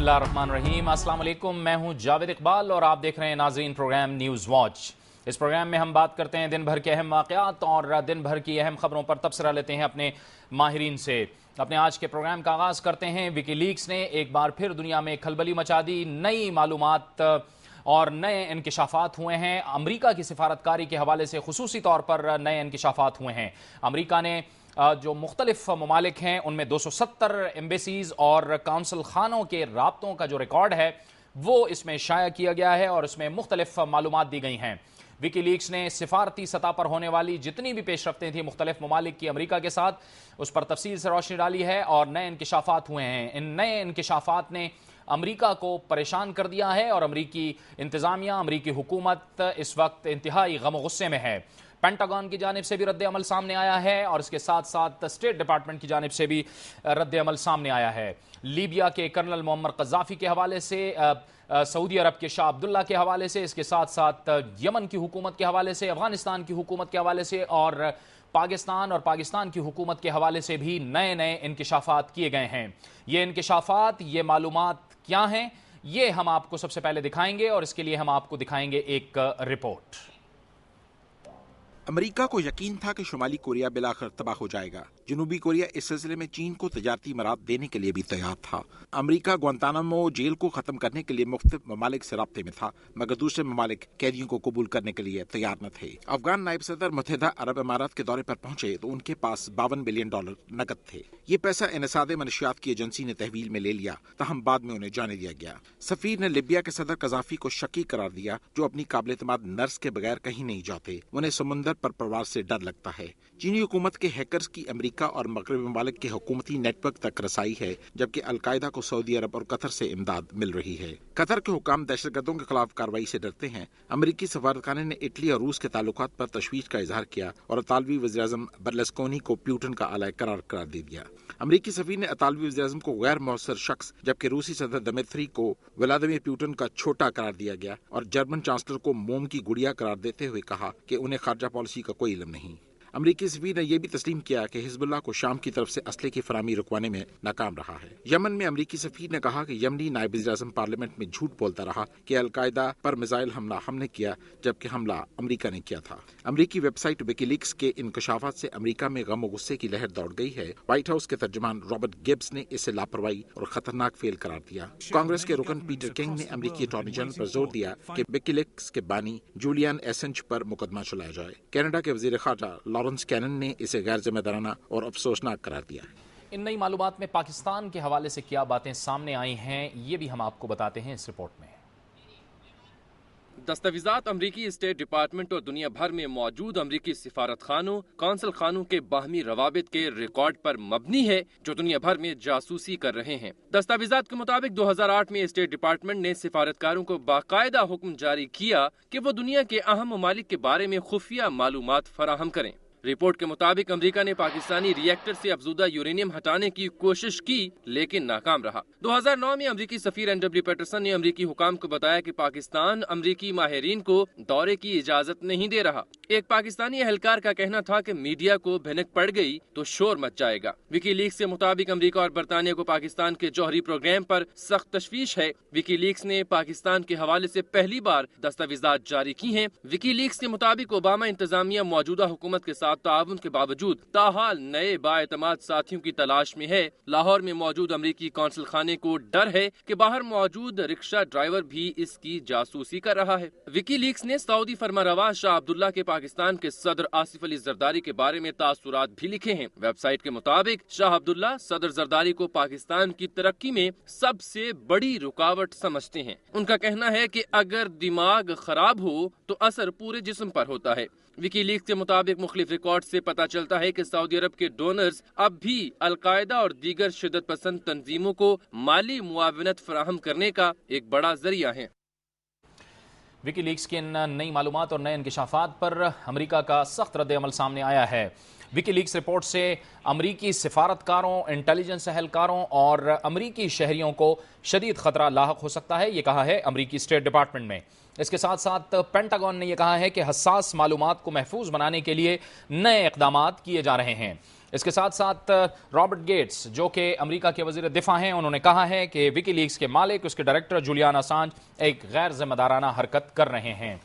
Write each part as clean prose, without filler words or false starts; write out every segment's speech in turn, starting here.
बिस्मिल्लाहिर्रहमानिर्रहीम। अस्सलाम वालेकुम, मैं हूं जावेद इकबाल और आप देख रहे हैं नाज़रीन प्रोग्राम न्यूज़ वॉच। इस प्रोग्राम में हम बात करते हैं दिन भर के अहम वाक़यात और दिन भर की अहम खबरों पर तबसरा लेते हैं अपने माहिरीन से। अपने आज के प्रोग्राम का आगाज़ करते हैं। विकीलीक्स ने एक बार फिर दुनिया में खलबली मचा दी। नई मालूमात और नए इंकशाफात हुए हैं। अमरीका की सिफारतकारी के हवाले से खुसूसी तौर पर नए इंकशाफात हुए हैं। अमरीका ने जो मुख्तलिफ ममालिक हैं उनमें 270 एम्बेसीज़ और काउंसिल खानों के राब्तों का जो रिकॉर्ड है वो इसमें शाया किया गया है और इसमें मुख्तलिफ मालूमात दी गई हैं। विकीलीक्स ने सिफारती सतह पर होने वाली जितनी भी पेशरफ्तें थी मुख्तलिफ ममालिक की अमरीका के साथ, उस पर तफसील से रोशनी डाली है और नए इंकशाफात हुए हैं। इन नए इंकशाफात ने अमरीका को परेशान कर दिया है और अमरीकी इंतज़ामिया, अमरीकी हुकूमत इस वक्त इंतहाई गम गुस्से में है। पेंटागन की जानिब से भी रद्द अमल सामने आया है और इसके साथ साथ स्टेट डिपार्टमेंट की जानिब से भी रद्द अमल सामने आया है। लीबिया के कर्नल मोअम्मर क़ज़्ज़ाफ़ी के हवाले से, सऊदी अरब के शाह अब्दुल्ला के हवाले से, इसके साथ साथ यमन की हुकूमत के हवाले से, अफ़गानिस्तान की हुकूमत के हवाले से और पाकिस्तान की हुकूमत के हवाले से भी नए नए इंकशाफात किए गए हैं। ये इंकशाफात, ये मालूमात क्या हैं, ये हम आपको सबसे पहले दिखाएंगे और इसके लिए हम आपको दिखाएंगे एक रिपोर्ट। अमेरिका को यकीन था कि शुमाली कोरिया बिलाखिर तबाह हो जाएगा। जनूबी कोरिया इस सिलसिले में चीन को तजारती मराद देने के लिए भी तैयार था। अमेरिका ग्वांतानामो जेल को खत्म करने के लिए मुख्तलिफ ममालिक से राब्ते में था, मगर दूसरे ममालिक कैदियों को कबूल करने के लिए तैयार न थे। अफगान नायब सदर मुत्तहिदा अरब इमारात के दौरे पर पहुंचे तो उनके पास $52 बिलियन नकद थे। ये पैसा इनसादे मनशियात की एजेंसी ने तहवील में ले लिया, तहम बाद में उन्हें जाने दिया गया। सफीर ने लिबिया के सदर क़ज़्ज़ाफ़ी को शकी करार दिया, जो अपनी काबिल एतमाद नर्स के बगैर कहीं नहीं जाते। उन्हें समुंदर पर प्रवार से डर लगता है। चीनी हुकूमत के हैकर्स की अमेरिका और मगरबी ममालिक के हुकूमती नेटवर्क तक रसाई है, जबकि अलकायदा को सऊदी अरब और कतर से इमदाद मिल रही है। कतर के हुकाम दहशतगर्दों के खिलाफ कार्रवाई से डरते हैं। अमेरिकी सफारतखाने ने इटली और रूस के ताल्लुकात पर तशवीश का इजहार किया और इतालवी वज़ीर-ए-आज़म बर्लस्कोनी को प्यूटन का आला करार दे दिया। अमेरिकी सफीर ने इतालवी वज़ीर-ए-आज़म को गैर मौसर शख्स, जबकि रूसी सदर दिमित्री को व्लादिमीर प्यूटन का छोटा करार दिया गया और जर्मन चांसलर को मोम की गुड़िया करार देते हुए कहा कि उन्हें खारजा पॉलिसी का कोई इल्म नहीं। अमरीकी सफीर ने यह भी तस्लीम किया कि हिजबुल्लाह को शाम की तरफ से असले की फरामी रुकवाने में नाकाम रहा है। यमन में अमरीकी सफीर ने कहा कि यमनी नायब वज़ीर-ए-आज़म पार्लियामेंट में झूठ बोलता रहा कि अलकायदा पर मिसाइल हमला हमने किया, जबकि हमला अमरीका ने किया था। अमरीकी वेबसाइट विकीलीक्स के इंकशाफात से अमरीका में गम और गुस्से की लहर दौड़ गई है। व्हाइट हाउस के तर्जुमान रॉबर्ट गिब्स ने इसे लापरवाही और खतरनाक फेल करार दिया। कांग्रेस के रुकन पीटर किंग ने अमरीकी अटॉर्नी जनरल पर जोर दिया कि विकीलीक्स के बानी जूलियन एसेंज पर मुकदमा चलाया जाए। कनाडा के वज़ीर ख़ारजा लॉरेंस कैनन ने इसे गैर जिम्मेदाराना और अफसोसनाक करार दिया। इन नई मालूमात में पाकिस्तान के हवाले से क्या बातें सामने आई हैं, ये भी हम आपको बताते हैं इस रिपोर्ट में। दस्तावेज़ात अमरीकी स्टेट डिपार्टमेंट और दुनिया भर में मौजूद अमरीकी सिफारत खानों, कौंसल खानों के बाहमी रवाबित के रिकॉर्ड पर मबनी है, जो दुनिया भर में जासूसी कर रहे हैं। दस्तावेज़ात के मुताबिक 2008 में स्टेट डिपार्टमेंट ने सिफारतकारों को बाकायदा हुक्म जारी किया कि वो दुनिया के अहम ममालिक के बारे में खुफिया मालूमात फराहम करें। रिपोर्ट के मुताबिक अमेरिका ने पाकिस्तानी रिएक्टर से अफजूदा यूरेनियम हटाने की कोशिश की, लेकिन नाकाम रहा। 2009 में अमेरिकी सफीर एन.डब्ल्यू. पैटरसन ने अमेरिकी हुकाम को बताया कि पाकिस्तान अमेरिकी माहिरीन को दौरे की इजाजत नहीं दे रहा। एक पाकिस्तानी एहलकार का कहना था कि मीडिया को भनक पड़ गई तो शोर मच जाएगा। विकीलीक्स के मुताबिक अमेरिका और बरतानिया को पाकिस्तान के जौहरी प्रोग्राम पर सख्त तशवीश है। विकीलीक्स ने पाकिस्तान के हवाले से पहली बार दस्तावेजात जारी की हैं। विकीलीक्स के मुताबिक ओबामा इंतजामिया मौजूदा हुकूमत के साथ ताउन के बावजूद ताहाल नए बाएतमाद साथियों की तलाश में है। लाहौर में मौजूद अमरीकी कौंसल खाने को डर है कि बाहर मौजूद रिक्शा ड्राइवर भी इसकी जासूसी कर रहा है। विकीलीक्स ने सऊदी फरमारवा शाह अब्दुल्ला के पाकिस्तान के सदर आसिफ अली जरदारी के बारे में तासुरात भी लिखे हैं। वेबसाइट के मुताबिक शाह अब्दुल्ला सदर जरदारी को पाकिस्तान की तरक्की में सबसे बड़ी रुकावट समझते हैं। उनका कहना है कि अगर दिमाग खराब हो तो असर पूरे जिस्म पर होता है। विकीलीक्स के मुताबिक मुख्तलिफ रिकॉर्ड से पता चलता है कि सऊदी अरब के डोनर्स अब भी अलकायदा और दीगर शिद्दत पसंद तंजीमों को माली मुआवनत फराहम करने का एक बड़ा जरिया है। विकीलीक्स के इन नई मालूमात और नए इंकशाफात पर अमरीका का सख्त रद्द अमल सामने आया है। विकी लीक्स रिपोर्ट से अमरीकी सिफारतकारों, इंटेलिजेंस एहलकारों और अमरीकी शहरियों को शदीद खतरा लाहक हो सकता है, ये कहा है अमरीकी स्टेट डिपार्टमेंट में। इसके साथ साथ पेंटागन ने यह कहा है कि हसास मालूमात को महफूज बनाने के लिए नए इक़दामात किए जा रहे हैं। इसके साथ साथ रॉबर्ट गेट्स जो कि अमेरिका के वज़ीर दिफा हैं, उन्होंने कहा है कि विकी लीक्स के मालिक, उसके डायरेक्टर जुलियन असांज एक गैर जिम्मेदाराना हरकत कर रहे हैं।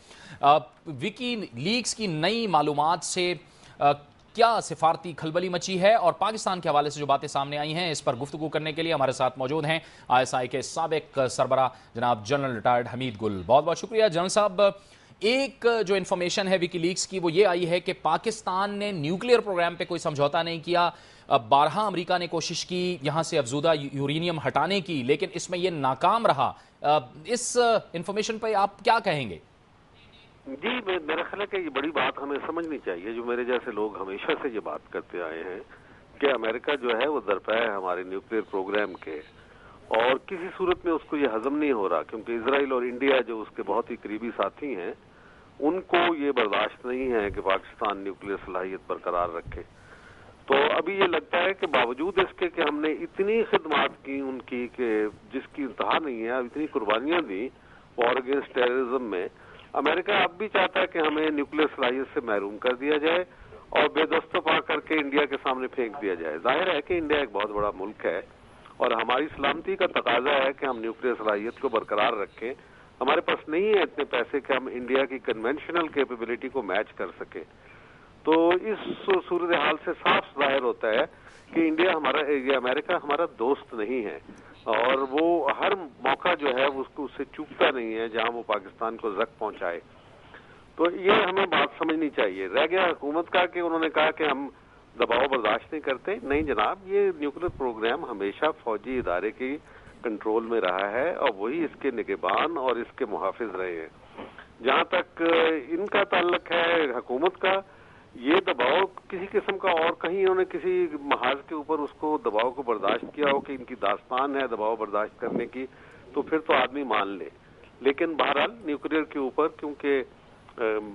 विकी लीक्स की नई मालूमात से क्या सिफारती खलबली मची है और पाकिस्तान के हवाले से जो बातें सामने आई हैं, इस पर गुफ्तगू करने के लिए हमारे साथ मौजूद हैं ISI के साबिक सरबरा जनाब जनरल रिटायर्ड हमीद गुल। बहुत बहुत शुक्रिया जनरल साहब। एक जो इन्फॉर्मेशन है विकी लीक्स की वो ये आई है कि पाकिस्तान ने न्यूक्लियर प्रोग्राम पे कोई समझौता नहीं किया। बारहा अमेरिका ने कोशिश की यहाँ से अफजूदा यूरेनियम हटाने की, लेकिन इसमें ये नाकाम रहा। इस इन्फॉर्मेशन पे आप क्या कहेंगे? जी, मेरा ख्याल है कि ये बड़ी बात हमें समझनी चाहिए। जो मेरे जैसे लोग हमेशा से ये बात करते आए हैं कि अमेरिका जो है वो दरपे है हमारे न्यूक्लियर प्रोग्राम के, और किसी सूरत में उसको ये हजम नहीं हो रहा, क्योंकि इजराइल और इंडिया जो उसके बहुत ही करीबी साथी हैं उनको ये बर्दाश्त नहीं है कि पाकिस्तान न्यूक्लियर सलाहियत बरकरार रखे। तो अभी ये लगता है कि बावजूद इसके कि हमने इतनी खिदमात की उनकी कि जिसकी इंतहा नहीं है, इतनी कुर्बानियां दी वॉर अगेंस्ट टेररिज्म में, अमेरिका अब भी चाहता है कि हमें न्यूक्लियर सलाहियत से महरूम कर दिया जाए और बेदस्तपा करके इंडिया के सामने फेंक दिया जाए। जाहिर है कि इंडिया एक बहुत बड़ा मुल्क है और हमारी सलामती का तकाजा है कि हम न्यूक्लियर सलाहियत को बरकरार रखें। हमारे पास नहीं है इतने पैसे कि हम इंडिया की कन्वेंशनल कैपेबिलिटी को मैच कर सके। तो इस सूरत हाल से साफ जाहिर होता है कि इंडिया ये अमेरिका हमारा दोस्त नहीं है और वो हर मौका जो है उसको उससे चूकता नहीं है जहां वो पाकिस्तान को जख्म पहुंचाए। तो ये हमें बात समझनी चाहिए। रह गया हुकूमत का कि उन्होंने कहा कि हम दबाव बर्दाश्त नहीं करते। नहीं जनाब, ये न्यूक्लियर प्रोग्राम हमेशा फौजी इदारे की कंट्रोल में रहा है और वही इसके निगहबान और इसके मुहाफिज रहे हैं। जहां तक इनका ताल्लुक है हुकूमत का, ये दबाव किसी किस्म का और कहीं इन्होंने किसी महाज के ऊपर उसको दबाव को बर्दाश्त किया हो कि इनकी दास्तान है दबाव बर्दाश्त करने की, तो फिर तो आदमी मान ले। लेकिन बहरहाल न्यूक्लियर के ऊपर क्योंकि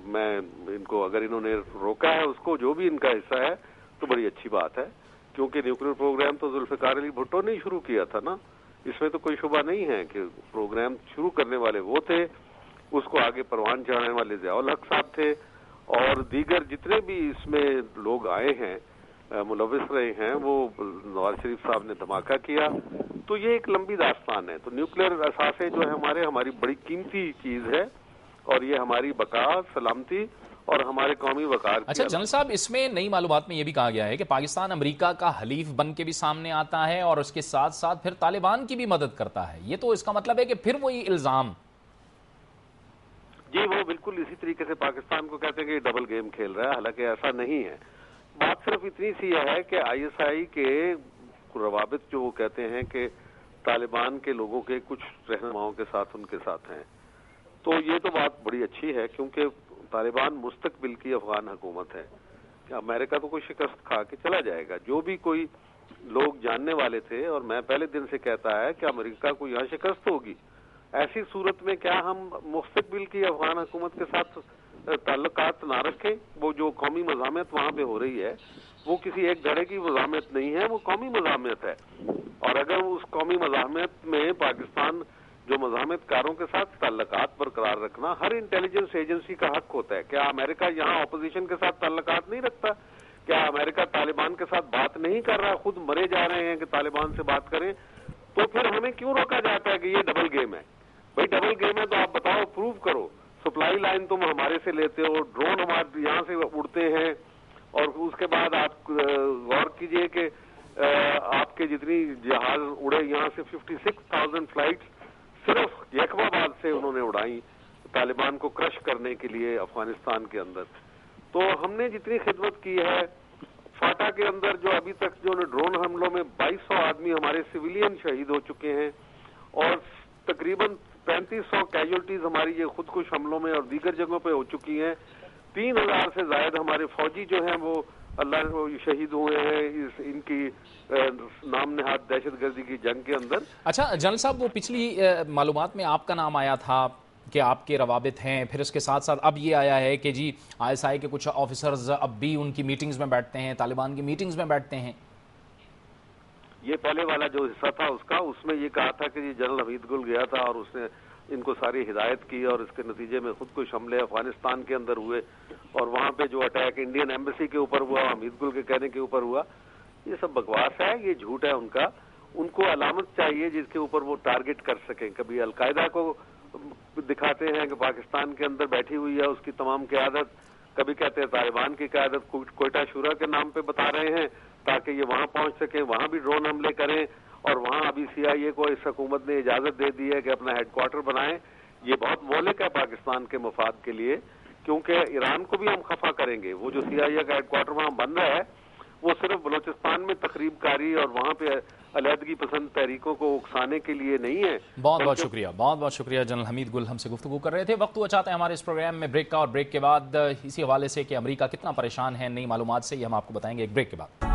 मैं इनको अगर इन्होंने रोका है उसको, जो भी इनका हिस्सा है, तो बड़ी अच्छी बात है, क्योंकि न्यूक्लियर प्रोग्राम तो जुल्फिकार अली भुट्टो ने शुरू किया था ना, इसमें तो कोई शुबा नहीं है कि प्रोग्राम शुरू करने वाले वो थे, उसको आगे परवान चढ़ाने वाले ज़ियाउल हक साहब थे और दीगर जितने भी इसमें लोग आए हैं मुलविस रहे हैं, वो नवाज शरीफ साहब ने धमाका किया। तो ये एक लंबी दास्तान है। तो न्यूक्लियर असासे जो है हमारी बड़ी कीमती चीज है और ये हमारी बका, सलामती और हमारे कौमी वकार। अच्छा जनरल साहब, इसमें नई मालूमात में यह भी कहा गया है कि पाकिस्तान अमेरिका का हलीफ बन के भी सामने आता है और उसके साथ साथ फिर तालिबान की भी मदद करता है। ये तो इसका मतलब है कि फिर वही इल्जाम। जी, वो बिल्कुल इसी तरीके से पाकिस्तान को कहते हैं कि डबल गेम खेल रहा है, हालांकि ऐसा नहीं है। बात सिर्फ इतनी सी है कि ISI के रवाबित जो वो कहते हैं कि तालिबान के लोगों के कुछ रहनुमाओं के साथ उनके साथ हैं, तो ये तो बात बड़ी अच्छी है, क्योंकि तालिबान मुस्तकबिल की अफगान हुकूमत है कि अमेरिका तो कोई शिकस्त खा के चला जाएगा। जो भी कोई लोग जानने वाले थे, और मैं पहले दिन से कहता है कि अमेरिका को यहाँ शिकस्त होगी, ऐसी सूरत में क्या हम मुस्तकबिल की अफगान हुकूमत के साथ ताल्लुकात ना रखें? वो जो कौमी मज़ामत वहाँ पे हो रही है वो किसी एक धड़े की मज़ामत नहीं है, वो कौमी मज़ामत है। और अगर उस कौमी मज़ामत में पाकिस्तान जो मज़ामतकारों के साथ ताल्लुकात बरकरार रखना हर इंटेलिजेंस एजेंसी का हक होता है। क्या अमेरिका यहाँ अपोजिशन के साथ ताल्लुकात नहीं रखता? क्या अमेरिका तालिबान के साथ बात नहीं कर रहा? खुद मरे जा रहे हैं कि तालिबान से बात करें, तो फिर हमें क्यों रोका जाता है कि ये डबल गेम है? भाई डबल गेम है तो आप बताओ, प्रूव करो। सप्लाई लाइन तुम हमारे से लेते हो, ड्रोन हमारे यहाँ से उड़ते हैं, और उसके बाद आप गौर कीजिए कि आपके जितनी जहाज उड़े यहाँ से 56,000 फ्लाइट सिर्फ यकमाबाद से उन्होंने उड़ाई तालिबान को क्रश करने के लिए अफगानिस्तान के अंदर। तो हमने जितनी खिदमत की है, फाटा के अंदर जो अभी तक जो ड्रोन हमलों में 2200 आदमी हमारे सिविलियन शहीद हो चुके हैं और तकरीबन 3500 कैजुअल्टीज हमारी ये खुदकुश हमलों में और दीगर जगहों पे हो चुकी हैं। 3000 से ज्यादा हमारे फौजी जो हैं वो अल्लाह शहीद हुए हैं इनकी नाम नहाद दहशतगर्दी की जंग के अंदर। अच्छा जनरल साहब, वो पिछली मालूमात में आपका नाम आया था کہ آپ کے روابط ہیں، پھر اس کے ساتھ ساتھ اب یہ آیا ہے کہ جی ISI کے کچھ آفیسرز اب بھی ان کی میٹنگز میں بیٹھتے ہیں، طالبان کی میٹنگز میں بیٹھتے ہیں؟ یہ پہلے والا جو حصہ تھا اس میں یہ کہا تھا کہ یہ جنرل حمید گل گیا تھا اور اس نے ان کو ساری ہدایت کی اور اس کے نتیجے میں خود کش حملے افغانستان کے اندر ہوئے اور وہاں پہ جو اٹیک انڈین ایمبیسی کے اوپر ہوا، حمید گل کے کہنے کے اوپر ہوا، یہ سب بکواس ہے، یہ جھوٹ ہے ان کا۔ ان کو علامت چاہیے جس کے اوپر وہ ٹارگٹ کر سکیں۔ کبھی القاعدہ کو دکھاتے ہیں کہ پاکستان کے اندر بیٹھی ہوئی ہے اس کی تمام قیادت، کبھی کہتے ہیں طالبان کی قیادت کوئٹہ شورا کے نام پہ بتا رہے ہیں تاکہ یہ وہاں پہنچ سکیں، وہاں بھی ڈرون حملے کریں، اور وہاں ابھی CIA کو اس حکومت نے اجازت دے دی ہے کہ اپنا ہیڈ کوارٹر بنائیں۔ یہ بہت مہلک ہے پاکستان کے مفاد کے لیے، کیونکہ ایران کو بھی ہم خفا کریں گے۔ وہ جو CIA کا ہیڈ کوارٹر وہاں بن رہا ہے وہ صرف بلوچستان میں تخریب کاری اور وہاں پہ علیحدگی پسند تحریکوں کو اکسانے کے لیے نہیں ہے۔ بہت بہت شکریہ، بہت بہت شکریہ جنرل حمید گل ہم سے گفتگو کر رہے تھے۔ وقت ہوا چاہتے ہیں ہمارے اس پروگرام میں بریک کا، اور بریک کے بعد اسی حوالے سے کہ امریکہ کتنا پریشان ہے نئی معلومات سے، یہ ہم آپ کو بتائیں گے ایک بریک کے بعد۔